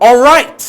All right.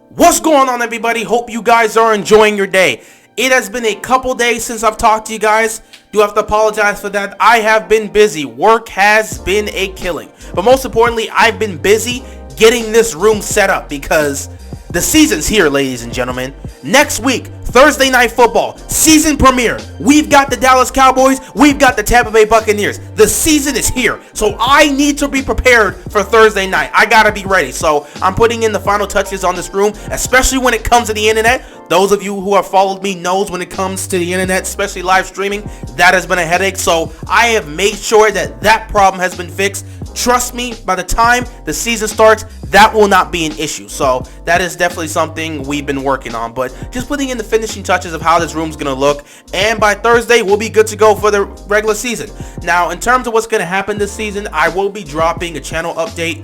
What's going on, everybody? Hope you guys are enjoying your day. It has been a couple days since I've talked to you guys. Do have to apologize for that. I have been busy. Work has been a killing. But most importantly, I've been busy getting this room set up because the season's here, ladies and gentlemen. Next week, Thursday Night Football, season premiere. We've got the Dallas Cowboys. We've got the Tampa Bay Buccaneers. The season is here. So I need to be prepared for Thursday night. I gotta be ready. So I'm putting in the final touches on this room, especially when it comes to the internet. Those of you who have followed me knows when it comes to the internet, especially live streaming, that has been a headache. So I have made sure that problem has been fixed. Trust me, by the time the season starts, that will not be an issue. So that is definitely something we've been working on. But just putting in the finishing touches of how this room's going to look. And by Thursday, we'll be good to go for the regular season. Now, in terms of what's going to happen this season, I will be dropping a channel update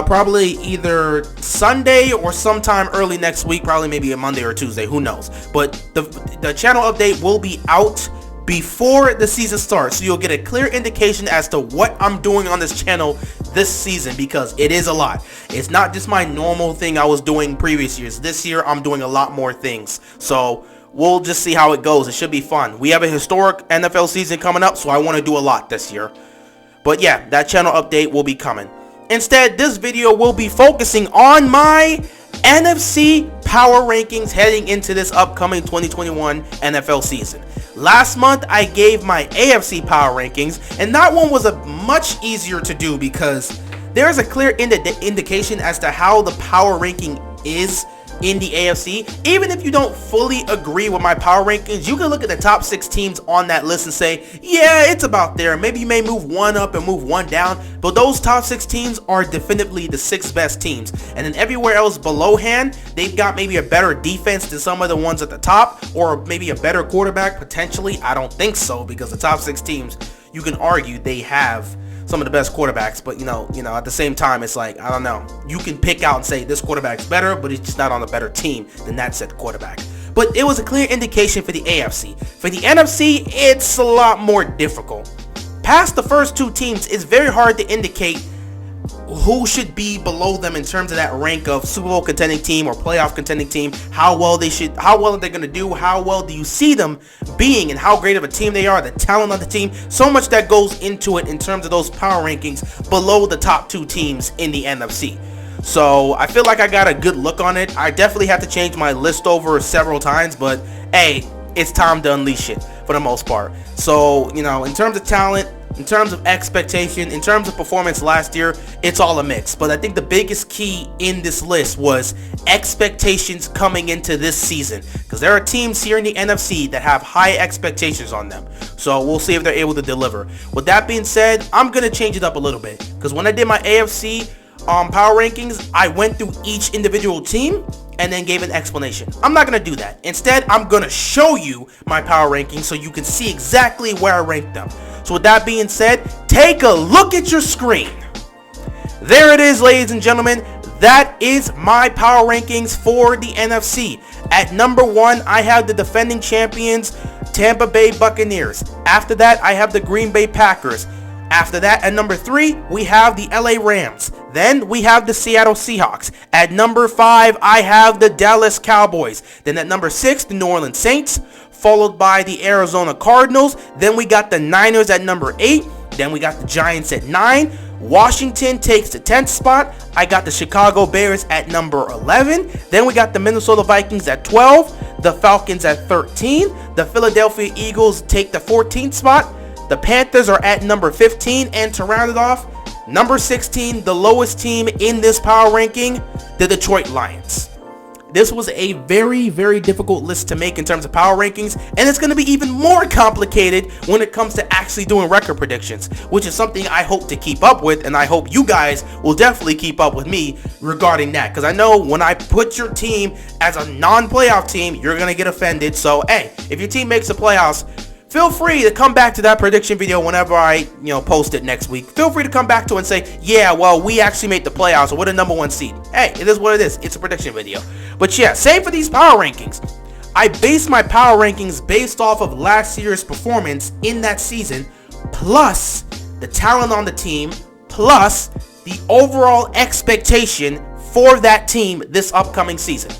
probably either Sunday or sometime early next week. Probably maybe a Monday or Tuesday. Who knows? But the channel update will be out before the season starts, so you'll get a clear indication as to what I'm doing on this channel this season, because it is a lot. It's not just my normal thing I was doing previous years. This year I'm doing a lot more things, so we'll just see how it goes. It should be fun. We have a historic NFL season coming up, so I want to do a lot this year. But yeah, that channel update will be coming. Instead, this video will be focusing on my NFC power rankings heading into this upcoming 2021 NFL season. Last month, I gave my AFC power rankings, and that one was a much easier to do because there's a clear indication as to how the power ranking is in the AFC. Even if you don't fully agree with my power rankings, you can look at the top 6 teams on that list and say, yeah, it's about there. Maybe you may move one up and move one down, but those top 6 teams are definitively the 6 best teams. And then everywhere else below hand, they've got maybe a better defense than some of the ones at the top, or maybe a better quarterback potentially. I don't think so, because the top 6 teams, you can argue they have some of the best quarterbacks, but you know, at the same time, it's like, I don't know. You can pick out and say this quarterback's better, but it's just not on a better team than that said quarterback. But it was a clear indication for the AFC. For the NFC, it's a lot more difficult. Past the first 2 teams, it's very hard to indicate who should be below them in terms of that rank of Super Bowl contending team or playoff contending team. How well are they going to do? How well do you see them being, and how great of a team they are, the talent on the team? So much that goes into it in terms of those power rankings below the top 2 teams in the NFC. So I feel like I got a good look on it. I definitely have to change my list over several times, but hey, it's time to unleash it for the most part. So, in terms of talent, in terms of expectation, in terms of performance last year, it's all a mix. But I think the biggest key in this list was expectations coming into this season, because there are teams here in the NFC that have high expectations on them. So we'll see if they're able to deliver. With that being said, I'm going to change it up a little bit, because when I did my AFC power rankings, I went through each individual team and then gave an explanation. I'm not going to do that. Instead, I'm going to show you my power rankings so you can see exactly where I ranked them. So with that being said, take a look at your screen. There it is, ladies and gentlemen. That is my power rankings for the NFC. At number 1, I have the defending champions, Tampa Bay Buccaneers. After that, I have the Green Bay Packers. After that, at number 3, we have the LA Rams. Then we have the Seattle Seahawks. At number 5, I have the Dallas Cowboys. Then at number 6, the New Orleans Saints, followed by the Arizona Cardinals. Then we got the Niners at number 8. Then we got the Giants at 9. Washington takes the 10th spot. I got the Chicago Bears at number 11. Then we got the Minnesota Vikings at 12. The Falcons at 13. The Philadelphia Eagles take the 14th spot. The Panthers are at number 15. And to round it off, number 16, the lowest team in this power ranking, the Detroit Lions. This was a very, very difficult list to make in terms of power rankings, and it's going to be even more complicated when it comes to actually doing record predictions, which is something I hope to keep up with, and I hope you guys will definitely keep up with me regarding that, because I know when I put your team as a non-playoff team, you're going to get offended. So, hey, if your team makes the playoffs, feel free to come back to that prediction video whenever I, post it next week. Feel free to come back to it and say, yeah, well, we actually made the playoffs, or we're the number 1 seed. Hey, it is what it is. It's a prediction video. But yeah, same for these power rankings. I base my power rankings based off of last year's performance in that season, plus the talent on the team, plus the overall expectation for that team this upcoming season.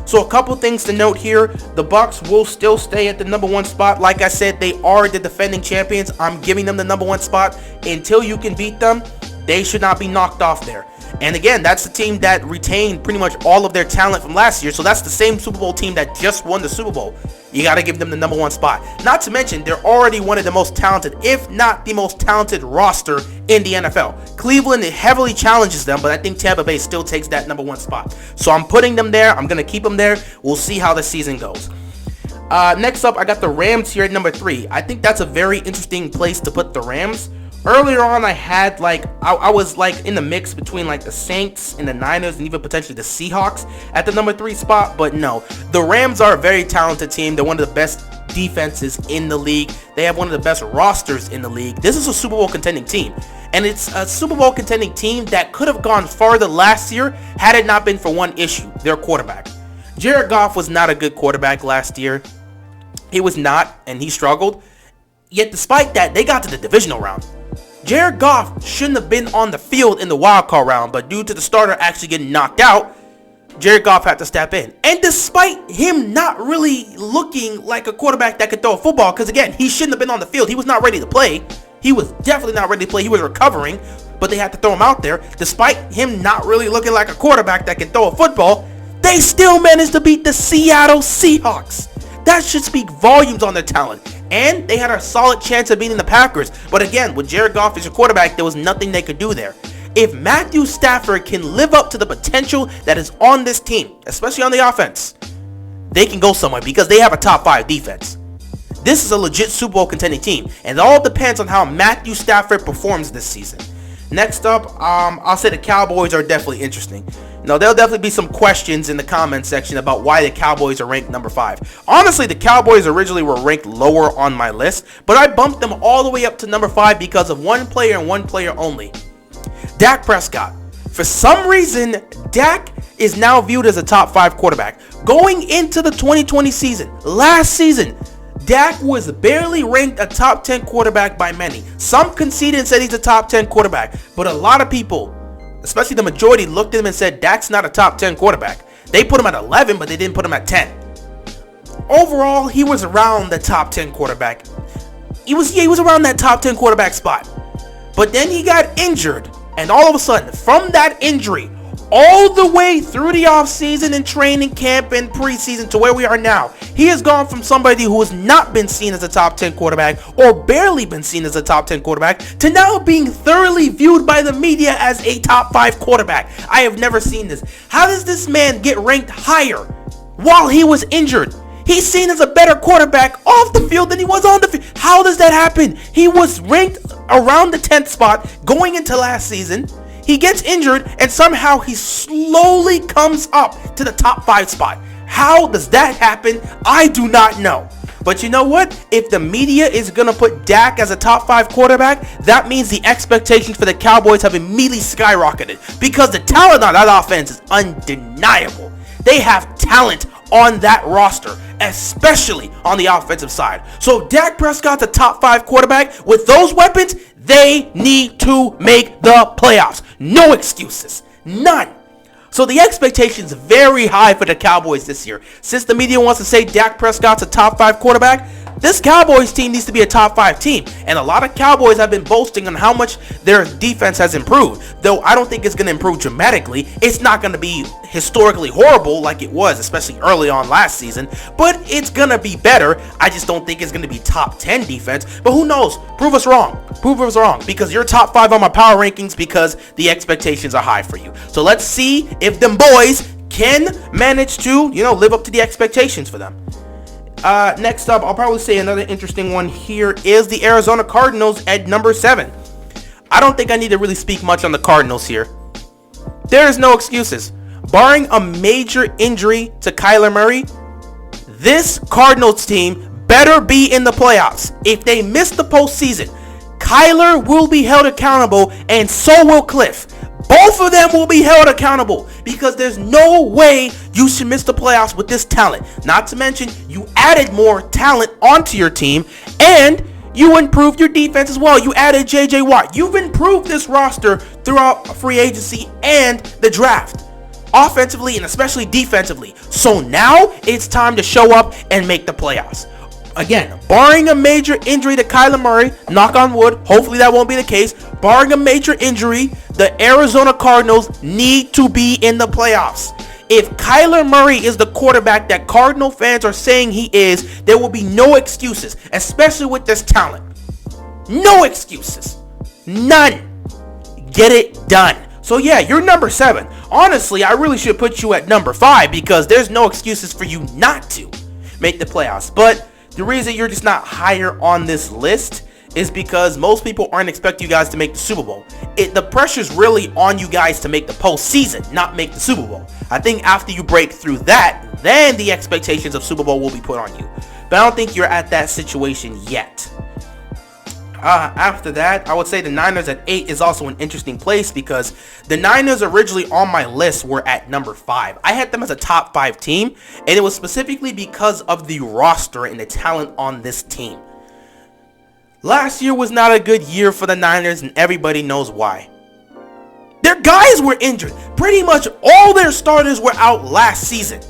So a couple things to note here. The Bucs will still stay at the number 1 spot. Like I said, they are the defending champions. I'm giving them the number 1 spot. Until you can beat them, they should not be knocked off there. And again, that's the team that retained pretty much all of their talent from last year. So that's the same Super Bowl team that just won the Super Bowl. You got to give them the number 1 spot. Not to mention, they're already one of the most talented, if not the most talented roster in the NFL. Cleveland heavily challenges them, but I think Tampa Bay still takes that number 1 spot. So I'm putting them there. I'm going to keep them there. We'll see how the season goes. Next up, I got the Rams here at number 3. I think that's a very interesting place to put the Rams. Earlier on, I had I was in the mix between the Saints and the Niners and even potentially the Seahawks at the number 3 spot, but no. The Rams are a very talented team. They're one of the best defenses in the league. They have one of the best rosters in the league. This is a Super Bowl contending team, and it's a Super Bowl contending team that could have gone farther last year had it not been for one issue: their quarterback. Jared Goff was not a good quarterback last year. He was not, and he struggled. Yet despite that, they got to the divisional round. Jared Goff shouldn't have been on the field in the wildcard round, but due to the starter actually getting knocked out, Jared Goff had to step in. And despite him not really looking like a quarterback that could throw a football, because again, he shouldn't have been on the field. He was not ready to play. He was definitely not ready to play. He was recovering, but they had to throw him out there. Despite him not really looking like a quarterback that can throw a football, they still managed to beat the Seattle Seahawks. That should speak volumes on their talent. And they had a solid chance of beating the Packers. But again, with Jared Goff as your quarterback, there was nothing they could do there. If Matthew Stafford can live up to the potential that is on this team, especially on the offense, they can go somewhere because they have a top 5 defense. This is a legit Super Bowl contending team, and it all depends on how Matthew Stafford performs this season. Next up, I'll say the Cowboys are definitely interesting. Now, there'll definitely be some questions in the comment section about why the Cowboys are ranked number 5. Honestly, the Cowboys originally were ranked lower on my list, but I bumped them all the way up to number 5 because of one player and one player only. Dak Prescott. For some reason, Dak is now viewed as a top 5 quarterback. Going into the 2020 season, last season, Dak was barely ranked a top 10 quarterback by many. Some conceded and said he's a top 10 quarterback, but a lot of people, especially the majority, looked at him and said Dak's not a top 10 quarterback. They put him at 11, but they didn't put him at 10. Overall, he was around the top 10 quarterback. He was around that top 10 quarterback spot. But then he got injured, and all of a sudden, from that injury, all the way through the offseason and training camp and preseason to where we are now, he has gone from somebody who has not been seen as a top 10 quarterback or barely been seen as a top 10 quarterback to now being thoroughly viewed by the media as a top 5 quarterback. I have never seen this. How does this man get ranked higher while he was injured? He's seen as a better quarterback off the field than he was on the field. How does that happen? He was ranked around the 10th spot going into last season. He gets injured, and somehow he slowly comes up to the top 5 spot. How does that happen? I do not know. But you know what? If the media is going to put Dak as a top 5 quarterback, that means the expectations for the Cowboys have immediately skyrocketed because the talent on that offense is undeniable. They have talent on that roster, especially on the offensive side. So if Dak Prescott's a top 5 quarterback with those weapons, they need to make the playoffs. No excuses. None. So the expectations very high for the Cowboys this year. Since the media wants to say Dak Prescott's a top 5 quarterback, this Cowboys team needs to be a top 5 team. And a lot of Cowboys have been boasting on how much their defense has improved. Though I don't think it's going to improve dramatically. It's not going to be historically horrible like it was, especially early on last season. But it's going to be better. I just don't think it's going to be top 10 defense. But who knows? Prove us wrong. Prove us wrong. Because you're top 5 on my power rankings because the expectations are high for you. So let's see if them boys can manage to, live up to the expectations for them. Next up, I'll probably say another interesting one here is the Arizona Cardinals at number 7. I don't think I need to really speak much on the Cardinals here. There is no excuses. Barring a major injury to Kyler Murray, this Cardinals team better be in the playoffs. If they miss the postseason, Kyler will be held accountable and so will Cliff. Both of them will be held accountable because there's no way you should miss the playoffs with this talent. Not to mention, you added more talent onto your team and you improved your defense as well. You added J.J. Watt. You've improved this roster throughout free agency and the draft. offensively and especially defensively. So now it's time to show up and make the playoffs. Again, barring a major injury to Kyler Murray, knock on wood, hopefully that won't be the case. Barring a major injury, the Arizona Cardinals need to be in the playoffs. If Kyler Murray is the quarterback that Cardinal fans are saying he is, there will be no excuses, especially with this talent. No excuses. None. Get it done. So yeah, you're number 7. Honestly, I really should put you at number 5 because there's no excuses for you not to make the playoffs. But the reason you're just not higher on this list is because most people aren't expecting you guys to make the Super Bowl. The pressure's really on you guys to make the postseason, not make the Super Bowl. I think after you break through that, then the expectations of Super Bowl will be put on you. But I don't think you're at that situation yet. After that, I would say the Niners at 8 is also an interesting place because the Niners originally on my list were at number 5. I had them as a top 5 team, and it was specifically because of the roster and the talent on this team. Last year was not a good year for the Niners, and everybody knows why. Their guys were injured. Pretty much all their starters were out last season.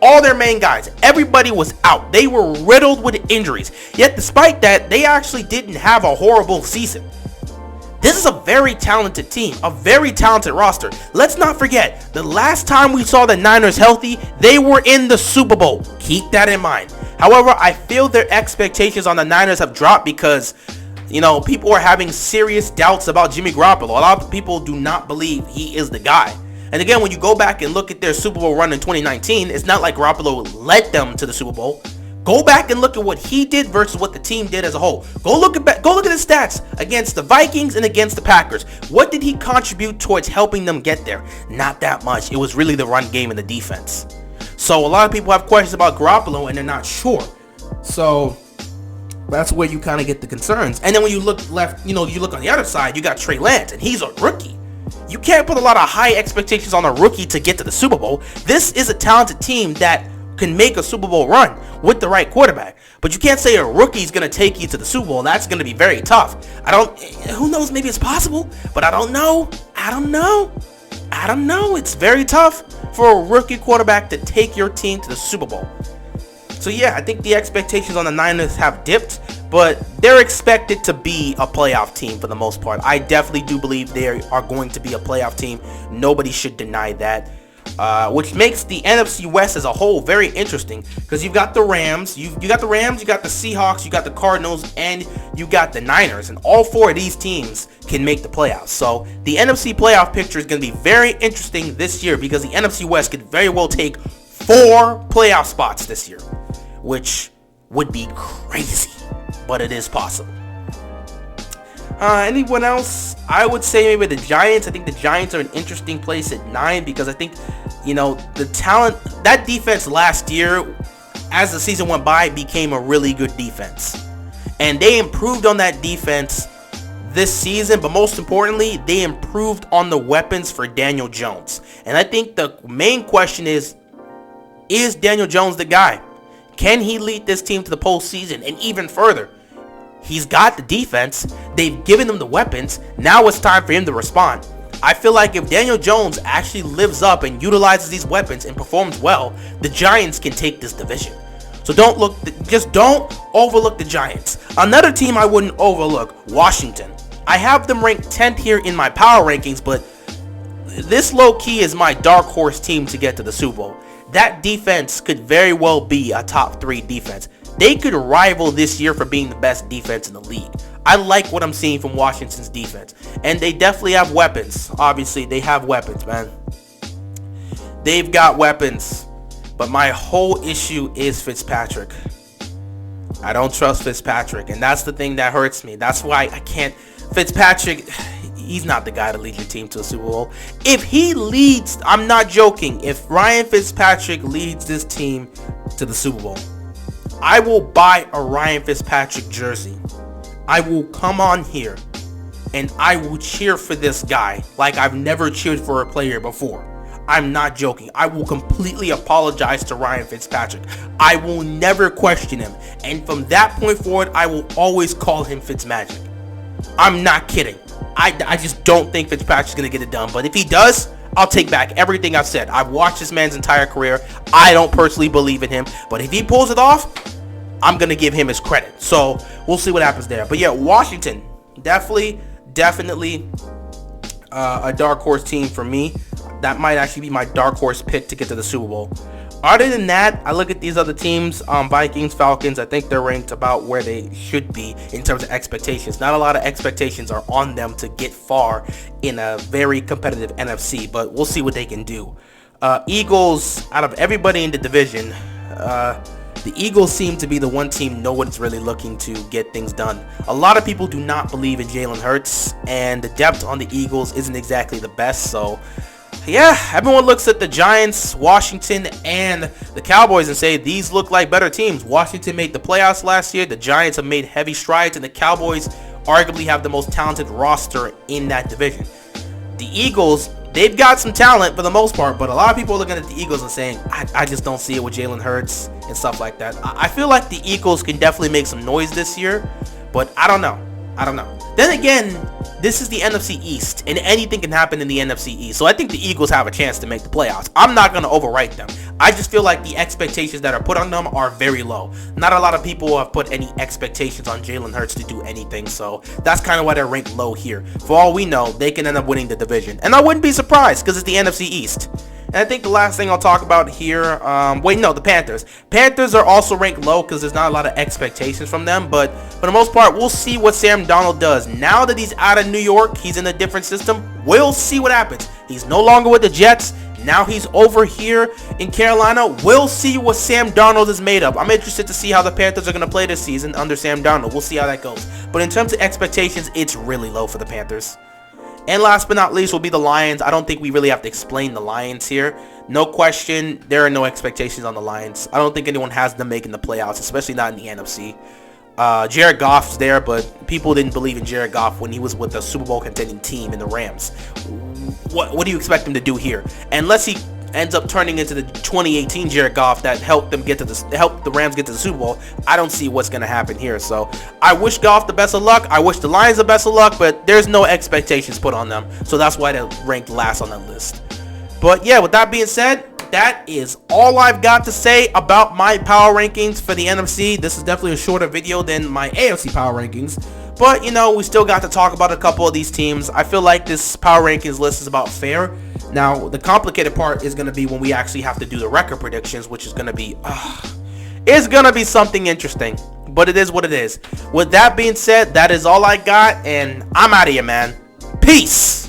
All their main guys, everybody was out. They were riddled with injuries. Yet despite that, they actually didn't have a horrible season. This is a very talented team, a very talented roster. Let's not forget, the last time we saw the Niners healthy, they were in the Super Bowl. Keep that in mind. However, I feel their expectations on the Niners have dropped because, people are having serious doubts about Jimmy Garoppolo. A lot of people do not believe he is the guy. And again, when you go back and look at their Super Bowl run in 2019, it's not like Garoppolo led them to the Super Bowl. Go back and look at what he did versus what the team did as a whole. Go look at his stats against the Vikings and against the Packers. What did he contribute towards helping them get there? Not that much. It was really the run game and the defense. So a lot of people have questions about Garoppolo and they're not sure. So that's where you kind of get the concerns. And then when you look left, you look on the other side, you got Trey Lance, and he's a rookie. You can't put a lot of high expectations on a rookie to get to the Super Bowl. This is a talented team that can make a Super Bowl run with the right quarterback. But you can't say a rookie's going to take you to the Super Bowl. That's going to be very tough. Who knows, maybe it's possible, but I don't know. It's very tough for a rookie quarterback to take your team to the Super Bowl. So yeah, I think the expectations on the Niners have dipped, but they're expected to be a playoff team for the most part. I definitely do believe they are going to be a playoff team. Nobody should deny that. Which makes the NFC West as a whole very interesting because you've got the Rams, you got the Seahawks, you got the Cardinals, and you got the Niners, and all 4 of these teams can make the playoffs. So the NFC playoff picture is going to be very interesting this year because the NFC West could very well take 4 playoff spots this year, which would be crazy, but it is possible. Anyone else? I would say maybe the Giants. I think the Giants are an interesting place at 9 because I think, the talent, that defense last year, as the season went by, became a really good defense. And they improved on that defense this season, but most importantly, they improved on the weapons for Daniel Jones. And I think the main question is Daniel Jones the guy? Can he lead this team to the postseason and even further? He's got the defense. They've given him the weapons. Now it's time for him to respond. I feel like if Daniel Jones actually lives up and utilizes these weapons and performs well, the Giants can take this division. So don't overlook the Giants. Another team I wouldn't overlook, Washington. I have them ranked 10th here in my power rankings, but this low-key is my dark horse team to get to the Super Bowl. That defense could very well be a top 3 defense. They could rival this year for being the best defense in the league. I like what I'm seeing from Washington's defense. And they definitely have weapons. Obviously, they have weapons, man. They've got weapons. But my whole issue is Fitzpatrick. I don't trust Fitzpatrick. And that's the thing that hurts me. That's why I can't. Fitzpatrick, he's not the guy to lead your team to a Super Bowl. If he leads, I'm not joking. If Ryan Fitzpatrick leads this team to the Super Bowl, I will buy a Ryan Fitzpatrick jersey. I will come on here and I will cheer for this guy like I've never cheered for a player before. I'm not joking. I will completely apologize to Ryan Fitzpatrick. I will never question him. And from that point forward, I will always call him Fitzmagic. I'm not kidding. I just don't think Fitzpatrick's going to get it done. But if he does, I'll take back everything I've said. I've watched this man's entire career. I don't personally believe in him, but if he pulls it off, I'm going to give him his credit. So we'll see what happens there. But yeah, Washington, definitely a dark horse team for me. That might actually be my dark horse pick to get to the Super Bowl. Other than that, I look at these other teams, Vikings, Falcons. I think they're ranked about where they should be in terms of expectations. Not a lot of expectations are on them to get far in a very competitive NFC, but we'll see what they can do. Eagles, out of everybody in the division, the Eagles seem to be the one team no one's really looking to get things done. A lot of people do not believe in Jalen Hurts, and the depth on the Eagles isn't exactly the best, so yeah, everyone looks at the Giants, Washington, and the Cowboys and say these look like better teams. Washington made the playoffs last year. The Giants have made heavy strides, and the Cowboys arguably have the most talented roster in that division. The Eagles, they've got some talent for the most part, but a lot of people are looking at the Eagles and saying, I just don't see it with Jalen Hurts and stuff like that. I feel like the Eagles can definitely make some noise this year, but I don't know. Then again, this is the NFC East, and anything can happen in the NFC East. So I think the Eagles have a chance to make the playoffs. I'm not going to overwrite them. I just feel like the expectations that are put on them are very low. Not a lot of people have put any expectations on Jalen Hurts to do anything, so that's kind of why they're ranked low here. For all we know, they can end up winning the division. And I wouldn't be surprised because it's the NFC East. And I think the last thing I'll talk about here, the Panthers. Panthers are also ranked low because there's not a lot of expectations from them. But for the most part, we'll see what Sam Darnold does. Now that he's out of New York, he's in a different system. We'll see what happens. He's no longer with the Jets. Now he's over here in Carolina. We'll see what Sam Darnold is made of. I'm interested to see how the Panthers are going to play this season under Sam Darnold. We'll see how that goes. But in terms of expectations, it's really low for the Panthers. And last but not least will be the Lions. I don't think we really have to explain the Lions here. No question, there are no expectations on the Lions. I don't think anyone has them making the playoffs, especially not in the NFC. Jared Goff's there, but people didn't believe in Jared Goff when he was with the Super Bowl contending team in the Rams. What do you expect him to do here? Unless he ends up turning into the 2018 Jared Goff that helped the Rams get to the Super Bowl, I don't see what's going to happen here. So I wish Goff the best of luck. I wish the Lions the best of luck, but there's no expectations put on them. So that's why they're ranked last on that list. But yeah, with that being said, that is all I've got to say about my power rankings for the NFC. This is definitely a shorter video than my AFC power rankings. But, we still got to talk about a couple of these teams. I feel like this power rankings list is about fair. Now, the complicated part is going to be when we actually have to do the record predictions, which is going to be, it's going to be something interesting. But it is what it is. With that being said, that is all I got, and I'm out of here, man. Peace!